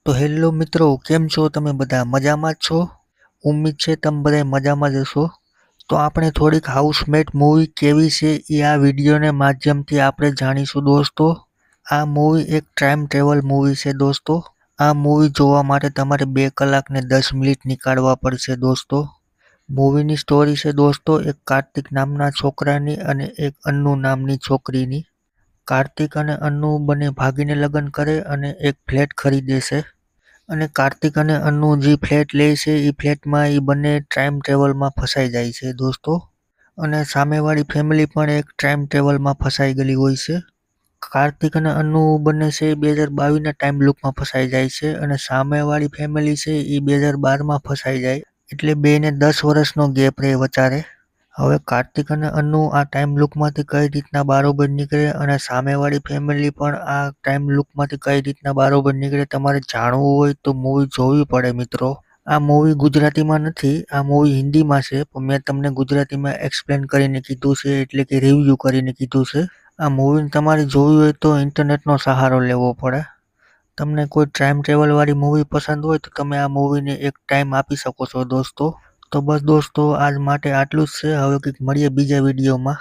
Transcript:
તો હેલો મિત્રો, કેમ છો તમે બધા? મજામાં જ છો? ઉમ્મીદ છે તમે બધા મજામાં જ હશો. તો આપણે થોડીક હાઉસમેટ મૂવી કેવી છે એ આ વિડીયોને માધ્યમથી આપણે જાણીશું દોસ્તો. આ મૂવી એક ટાઈમ ટ્રેવલ મૂવી છે દોસ્તો. આ મૂવી જોવા માટે તમારે 2 કલાક ને 10 મિનિટ નીકાળવા પડશે દોસ્તો. મૂવીની સ્ટોરી છે દોસ્તો એક કાર્તિક નામના છોકરાની અને એક અન્નુ નામની છોકરીની. કાર્તિક અને અન્નુ બંને ભાગીને લગ્ન કરે અને એક ફ્લેટ ખરીદે છે. અને કાર્તિક અને અન્નુ જે ફ્લેટ લે છે એ ફ્લેટમાં એ બંને ટાઈમ ટ્રેવલમાં ફસાઈ જાય છે દોસ્તો. અને સામેવાળી ફેમિલી પણ એક ટાઈમ ટ્રેવલમાં ફસાઈ ગયેલી હોય છે. કાર્તિક અને અન્નુ બંને છે 2022ના ટાઈમ લૂપમાં ફસાઈ જાય છે અને સામેવાળી ફેમિલી છે એ 2012માં ફસાઈ જાય. એટલે બેને 10 વર્ષનો ગેપ રહે વચારે. હવે કાર્તિક અને અન્નુ આ ટાઈમ લૂપમાંથી કઈ રીતના બારોબર નીકળે અને સામેવાળી ફેમિલી પણ આ ટાઈમ લૂપમાંથી કઈ રીતના બારોબર નીકળે તમારે જાણવું હોય તો મૂવી જોવી પડે મિત્રો. આ મૂવી ગુજરાતીમાં નથી, આ મૂવી હિન્દીમાં છે પણ મેં તમને ગુજરાતીમાં એક્સપ્લેન કરીને કીધું છે એટલે કે રિવ્યૂ કરીને કીધું છે. આ મૂવીને તમારે જોવી હોય તો ઇન્ટરનેટનો સહારો લેવો પડે. તમને કોઈ ટાઈમ ટ્રેવલવાળી મૂવી પસંદ હોય તો તમે આ મૂવીને એક ટાઈમ આપી શકો છો દોસ્તો. તો બસ દોસ્તો આજ માટે આટલું જ છે. હવે કંઈક મળીએ બીજા વિડીયોમાં.